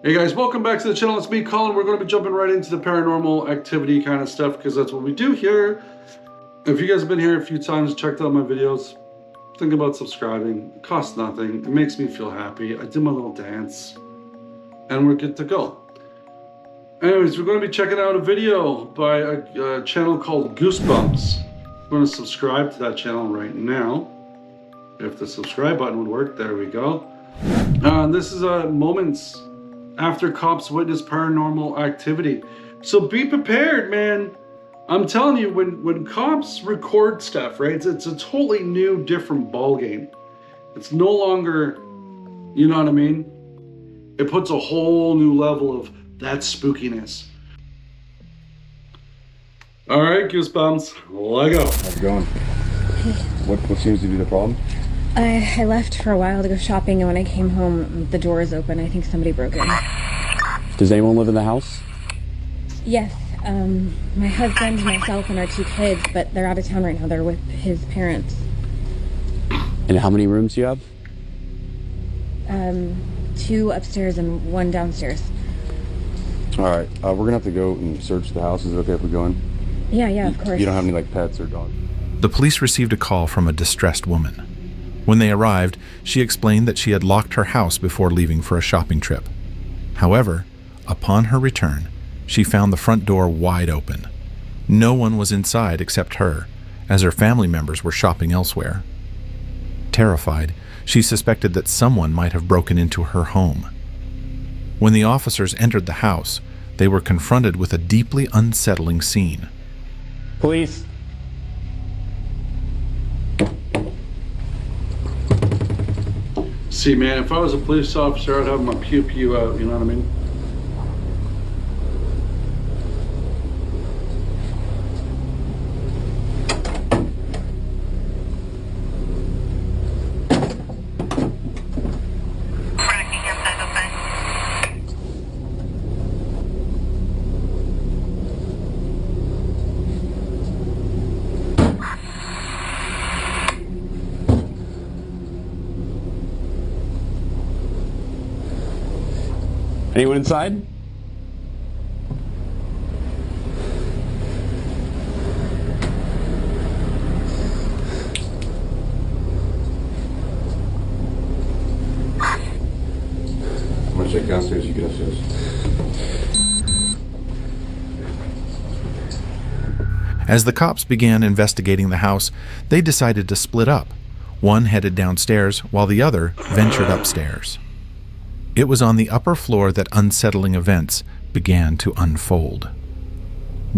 Hey guys, welcome back to the channel. It's me, Colin. We're going to be jumping right into the paranormal activity kind of stuff because that's what we do here. If you guys have been here a few times, checked out my videos, think about subscribing. It costs nothing. It makes me feel happy. I do my little dance and we're good to go. Anyways, we're going to be checking out a video by a channel called Goosebumps. I'm going to subscribe to that channel right now. If the subscribe button would work, there we go. This is moments after cops witness paranormal activity. So be prepared, man. I'm telling you, when cops record stuff, right, it's a totally new, different ball game. It's no longer, you know what I mean? It puts a whole new level of that spookiness. All right, Goosebumps, let go. How's it going? What seems to be the problem? I left for a while to go shopping, and when I came home, the door is open. I think somebody broke in. Does anyone live in the house? Yes, my husband, myself, and our 2 kids, but they're out of town right now. They're with his parents. And how many rooms do you have? 2 upstairs and 1 downstairs. All right, we're gonna have to go and search the house. Is it okay if we go in? Yeah, of course. You don't have any like pets or dogs? The police received a call from a distressed woman. When they arrived, she explained that she had locked her house before leaving for a shopping trip. However, upon her return, she found the front door wide open. No one was inside except her, as her family members were shopping elsewhere. Terrified, she suspected that someone might have broken into her home. When the officers entered the house, they were confronted with a deeply unsettling scene. Police! See, man, if I was a police officer, I'd have my pew-pew out, you know what I mean? Anyone inside? I'm gonna check downstairs, you get upstairs. As the cops began investigating the house, they decided to split up. One headed downstairs while the other ventured upstairs. It was on the upper floor that unsettling events began to unfold.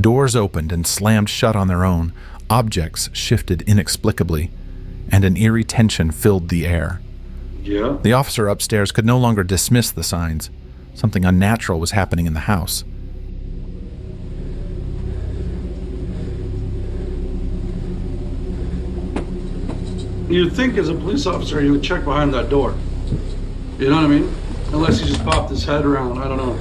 Doors opened and slammed shut on their own, objects shifted inexplicably, and an eerie tension filled the air. Yeah. The officer upstairs could no longer dismiss the signs. Something unnatural was happening in the house. You'd think as a police officer, you would check behind that door. You know what I mean? Unless he just popped his head around, I don't know.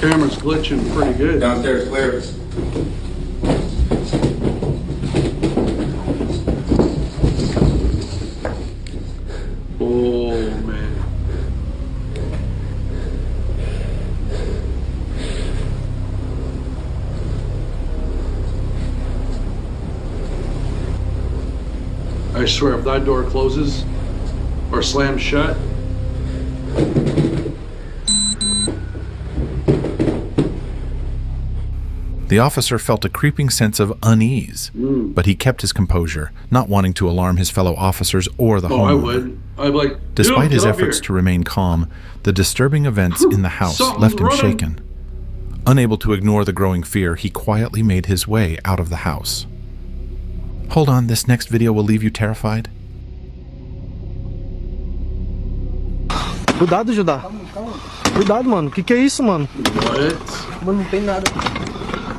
Camera's glitching pretty good. Downstairs, clear. Oh, man. I swear, if that door closes or slams shut, The officer felt a creeping sense of unease, but he kept his composure, not wanting to alarm his fellow officers or the homeowner. I would. I'd be like, Despite "Dude, his get up efforts here." to remain calm, the disturbing events in the house Something's left him running. shaken. Unable to ignore the growing fear, he quietly made his way out of the house. Hold on, this next video will leave you terrified. Cuidado, Judá. Cuidado, mano. Que é isso, mano? What? Mano, não tem nada.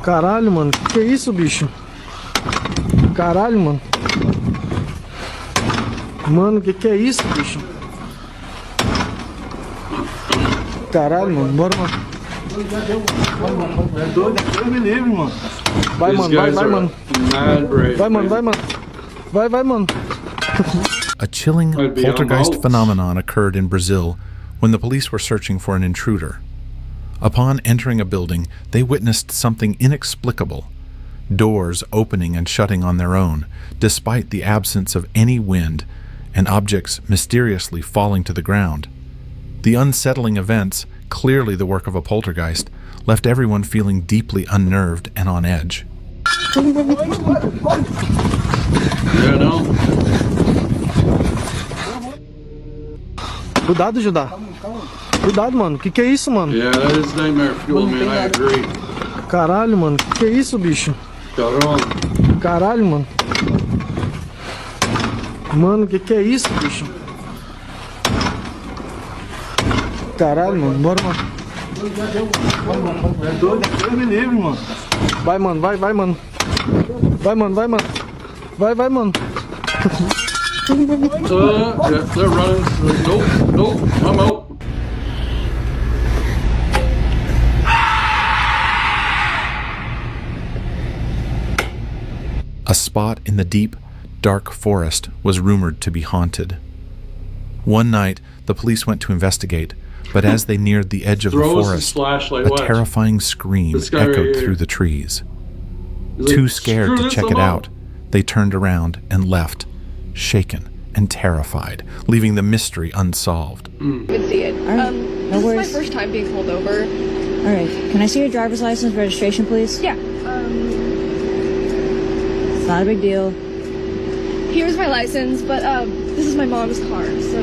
Caralho, mano. Que é isso, bicho? Caralho, mano. Mano, que é isso, bicho? Caralho, mano. Bora, mano. É doido, Deus me livre, mano. Vai, These mano, vai, guys vai, are mano. mad brave, Vai, mano, man. vai, mano. Vai, vai, mano. A chilling I'd be poltergeist out. phenomenon occurred in Brazil when the police were searching for an intruder. Upon entering a building, they witnessed something inexplicable. Doors opening and shutting on their own, despite the absence of any wind, and objects mysteriously falling to the ground. The unsettling events, clearly the work of a poltergeist, left everyone feeling deeply unnerved and on edge. Yeah, no. Cuidado, Judá. Cuidado, mano. Que é isso, mano? Yeah, that is nightmare fuel, man. I agree. Caralho, mano. Que é isso, bicho? Caramba. Caralho, mano. Mano, que é isso, bicho? Caralho, mano. Bora, mano. É doido, Deus me livre, mano. Vai, mano, vai, vai, mano. Vai, mano, vai, mano. Vai, vai, mano. Yeah, they're running. Nope, nope, I'm out. A spot in the deep, dark forest was rumored to be haunted. One night, the police went to investigate, but as they neared the edge of the Throws his forest, flashlight. a Watch. terrifying scream This guy right echoed here. through the trees. He's like, Too scared "Screw to this, check I'm it out, they turned around and left, shaken and terrified, leaving the mystery unsolved. Even see it. Alright, This no is my worries. first time being pulled over. All right, can I see your driver's license registration, please? Yeah. It's not a big deal. Here's my license, but this is my mom's car, so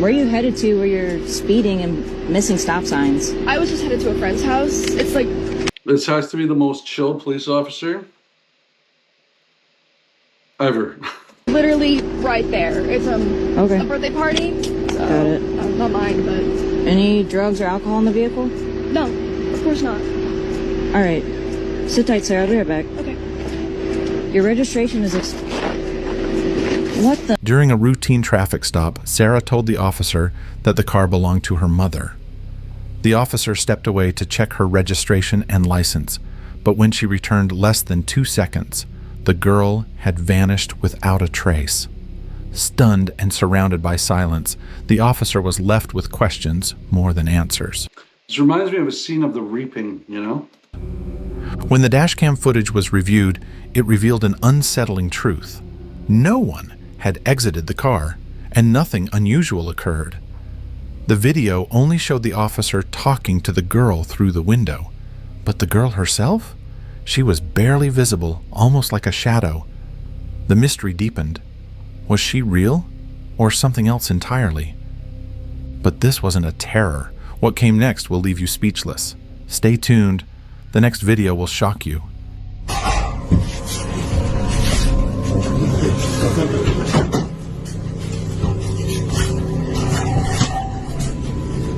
Where are you headed to where you're speeding and missing stop signs? I was just headed to a friend's house. It's like This has to be the most chill police officer ever. literally right there. It's a Okay. birthday party. So, Got it. not mine, but Any drugs or alcohol in the vehicle? no, of course not. All right. Sit tight, sir. I'll be right back. Okay. Your registration is What the? During a routine traffic stop, Sarah told the officer that the car belonged to her mother. The officer stepped away to check her registration and license, but when she returned less than 2 seconds, the girl had vanished without a trace. Stunned and surrounded by silence, the officer was left with questions more than answers. This reminds me of a scene of The Reaping, you know? When the dashcam footage was reviewed, it revealed an unsettling truth. No one had exited the car, and nothing unusual occurred. The video only showed the officer talking to the girl through the window. But the girl herself? She was barely visible, almost like a shadow. The mystery deepened. Was she real, or something else entirely? But this wasn't a terror. What came next will leave you speechless. Stay tuned. The next video will shock you.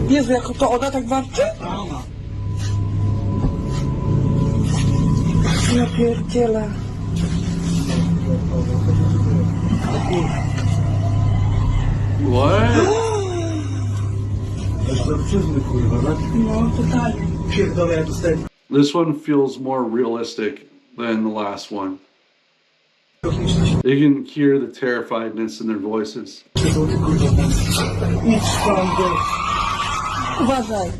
Jezu, jak to ona tak warczy? Ja pierdzielę. What? No, totalnie. Pierdolę, ja dostałem. This one feels more realistic than the last one. You can hear the terrifiedness in their voices. Idź tam, uważaj.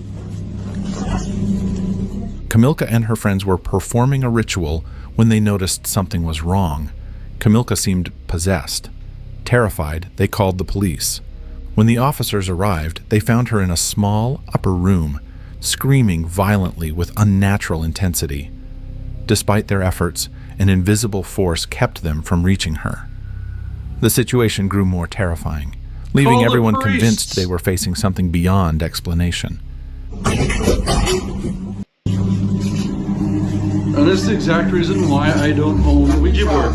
Kamilka and her friends were performing a ritual when they noticed something was wrong. Kamilka seemed possessed. Terrified, they called the police. When the officers arrived, they found her in a small upper room, screaming violently with unnatural intensity. Despite their efforts, an invisible force kept them from reaching her. The situation grew more terrifying. leaving Call the everyone priests. convinced they were facing something beyond explanation. And this is the exact reason why I don't own a Ouija board.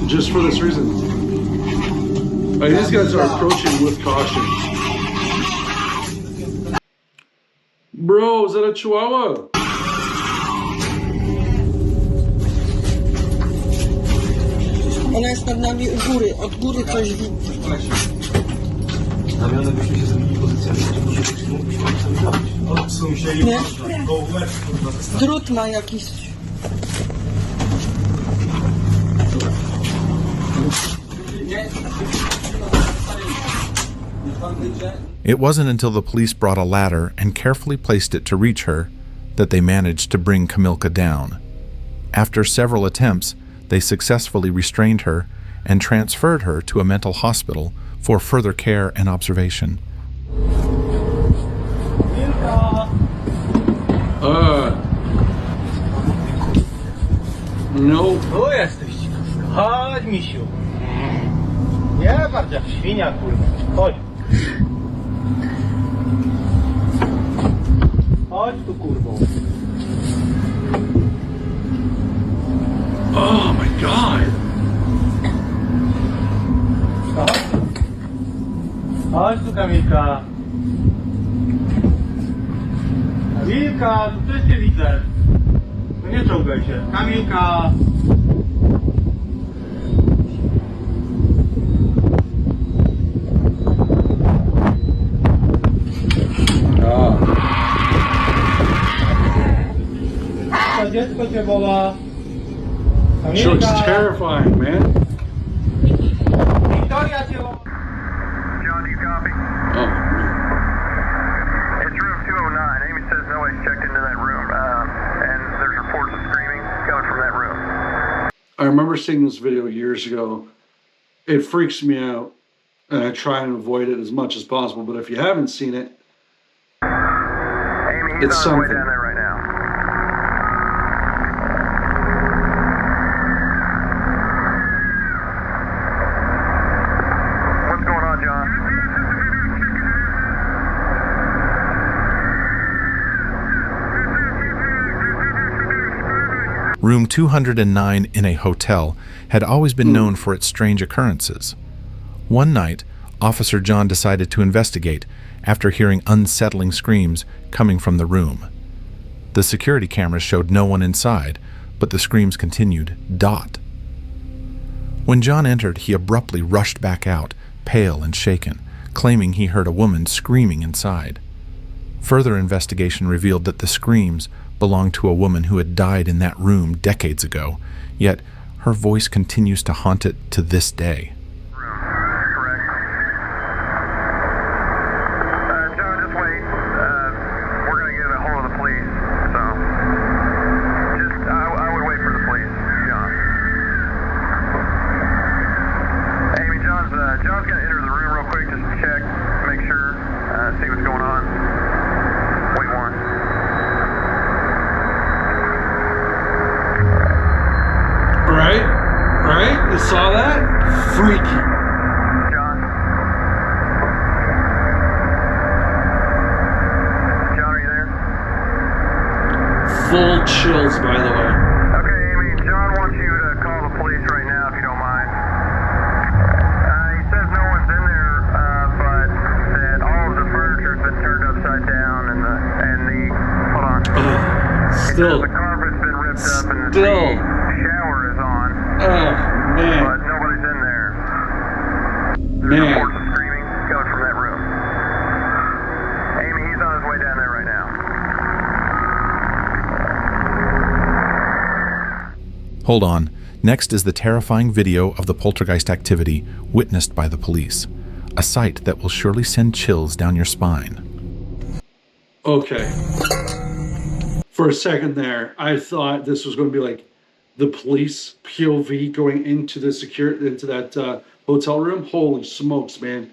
Just for this reason. Like, these guys are approaching with caution. Bro, is that a chihuahua? Ona jest nad nami u góry, od góry coś widzi. Znamione byśmy się zrobili pozycjami, gdzie może być mógłbyśmy tam zrobić. Odsuń się i Nie? go łeb, kurwa, wystaw. Drut ma jakiś. It wasn't until the police brought a ladder and carefully placed it to reach her that they managed to bring Kamilka down. After several attempts, they successfully restrained her and transferred her to a mental hospital for further care and observation. No. Tu jesteś, chodź, misiu. Nie bardziej jak świnia, kurwa. Chodź. Chodź tu, kurwo. Oh my god. Chodź. Chodź tu, Kamilka. Kamilka, tu też cię widzę. No nie czołgaj się. Kamilka. To dziecko cię woła. She looks terrifying, man. Wiktoria cię woła. John, do you copy? Oh. It's room 209. Amy says nobody's checked into that room, and there's reports of screaming coming from that room. I remember seeing this video years ago. It freaks me out, and I try and avoid it as much as possible. But if you haven't seen it, Amy, he's it's on his way something. down there right now. What's going on, John? Room 209 in a hotel had always been known for its strange occurrences. One night, Officer John decided to investigate after hearing unsettling screams coming from the room. The security cameras showed no one inside, but the screams continued. When John entered, he abruptly rushed back out, pale and shaken, claiming he heard a woman screaming inside. Further investigation revealed that the screams belonged to a woman who had died in that room decades ago, yet her voice continues to haunt it to this day. Correct. John, just wait. We're going to get a hold of the police, so I would wait for the police, John. Amy, John's going to enter the room real quick just to check, make sure, see what's going on. Wait one. Right? You saw that? Freaky. John? John, are you there? Full chills, by the way. Okay, Amy, John wants you to call the police right now if you don't mind. He says no one's in there, but that all of the furniture's been turned upside down and the hold on. Still. The carpet's been ripped up and the Still. shower is on, Oh, man. but nobody's in there. There's Man. reports of screaming coming from that room. Amy, he's on his way down there right now. Hold on. Next is the terrifying video of the poltergeist activity witnessed by the police, a sight that will surely send chills down your spine. Okay. For a second there, I thought this was going to be like the police POV going into the into that hotel room. Holy smokes, man.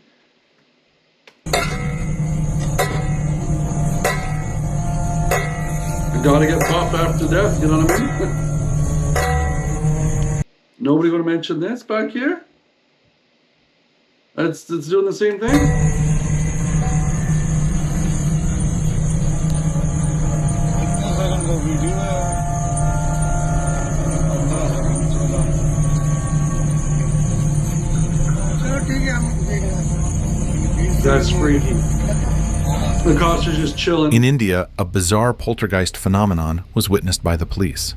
You gotta get popped after death, you know what I mean? Nobody gonna mention this back here? It's doing the same thing. That's freaky. The cops are just chilling. In India, a bizarre poltergeist phenomenon was witnessed by the police.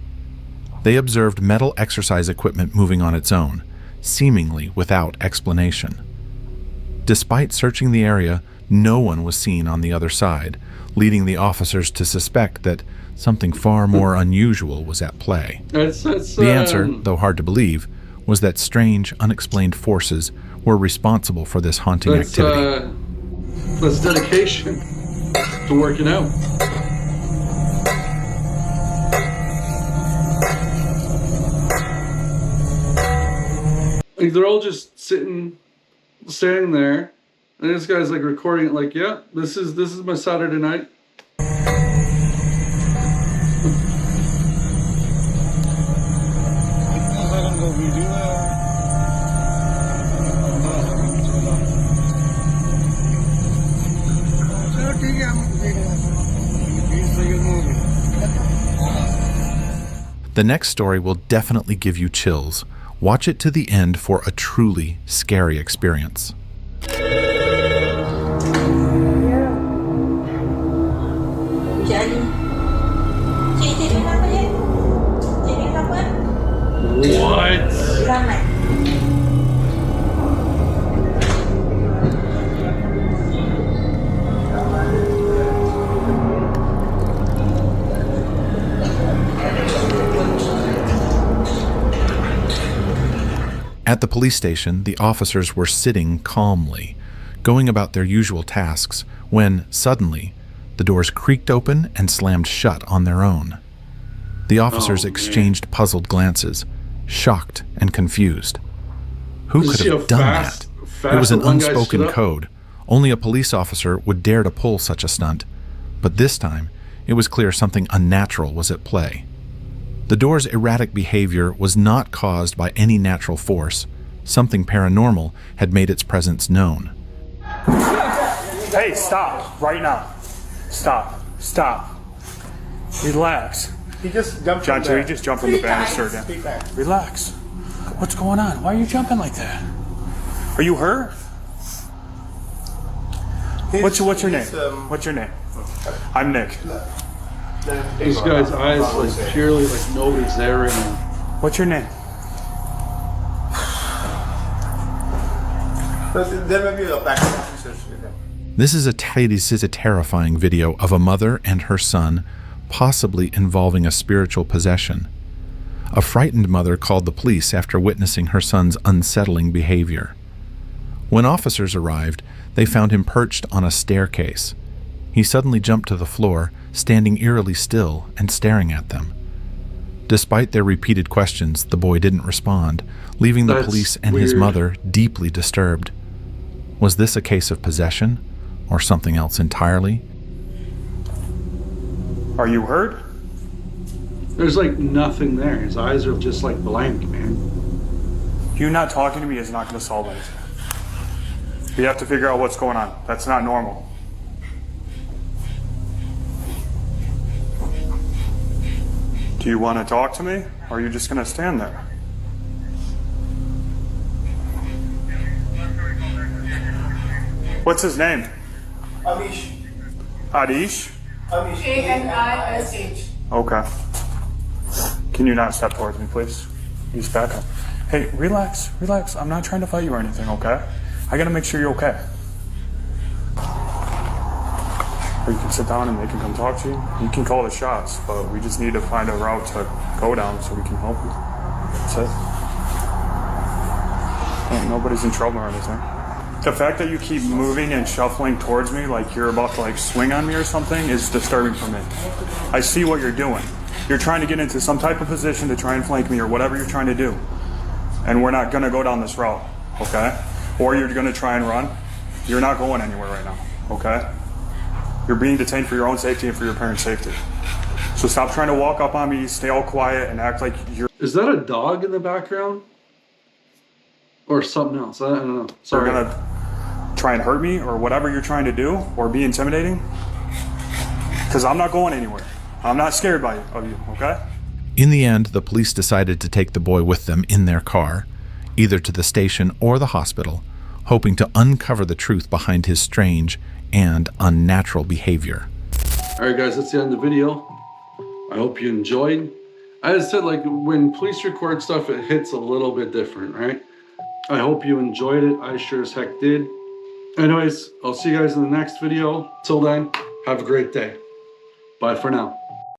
They observed metal exercise equipment moving on its own, seemingly without explanation. Despite searching the area, no one was seen on the other side, leading the officers to suspect that something far more unusual was at play. The answer, though hard to believe, was that strange, unexplained forces were responsible for this haunting activity. That's dedication to working out. Like, they're all just standing there, and this guy's like recording it. Like, yeah, this is my Saturday night. The next story will definitely give you chills. Watch it to the end for a truly scary experience. What? At the police station, the officers were sitting calmly, going about their usual tasks, when, suddenly, the doors creaked open and slammed shut on their own. The officers exchanged puzzled glances, shocked and confused. Who could have done that? It was an unspoken code. Only a police officer would dare to pull such a stunt. But this time, it was clear something unnatural was at play. The door's erratic behavior was not caused by any natural force. Something paranormal had made its presence known. Hey, stop. Right now. Stop. Stop. Relax. He just jumped John, from he just jumped from the banister again. Relax. What's going on? Why are you jumping like that? Are you hurt? What's your name? What's your name? I'm Nick. This guy's eyes like purely like nobody's there right now. What's your name? This is a terrifying video of a mother and her son, possibly involving a spiritual possession. A frightened mother called the police after witnessing her son's unsettling behavior. When officers arrived, they found him perched on a staircase. He suddenly jumped to the floor, standing eerily still and staring at them. Despite their repeated questions, the boy didn't respond, leaving the police and his mother deeply disturbed. Was this a case of possession, or something else entirely? Are you hurt? There's like nothing there. His eyes are just like blank, man. You not talking to me is not going to solve anything. We have to figure out what's going on. That's not normal. Do you want to talk to me, or are you just going to stand there? What's his name? Amish. Adish? Amish. A-N-I-S-H. Okay. Can you not step towards me, please? Just back up. Hey, relax, relax. I'm not trying to fight you or anything, okay? I gotta make sure you're okay. Or you can sit down and they can come talk to you. You can call the shots, but we just need to find a route to go down so we can help you. That's it. Yeah, nobody's in trouble or anything. The fact that you keep moving and shuffling towards me like you're about to like swing on me or something is disturbing for me. I see what you're doing. You're trying to get into some type of position to try and flank me or whatever you're trying to do. And we're not gonna go down this route, okay? Or you're gonna try and run. You're not going anywhere right now, okay? You're being detained for your own safety and for your parents' safety. So stop trying to walk up on me, stay all quiet, and act like you're... Is that a dog in the background? Or something else? I don't know. Sorry. try and hurt me or whatever you're trying to do or be intimidating, because I'm not going anywhere. I'm not scared of you, okay? In the end, the police decided to take the boy with them in their car, either to the station or the hospital, hoping to uncover the truth behind his strange and unnatural behavior. All right, guys, that's the end of the video. I hope you enjoyed. As I said, like when police record stuff, it hits a little bit different, right? I hope you enjoyed it. I sure as heck did. Anyways, I'll see you guys in the next video. Till then, have a great day. Bye for now.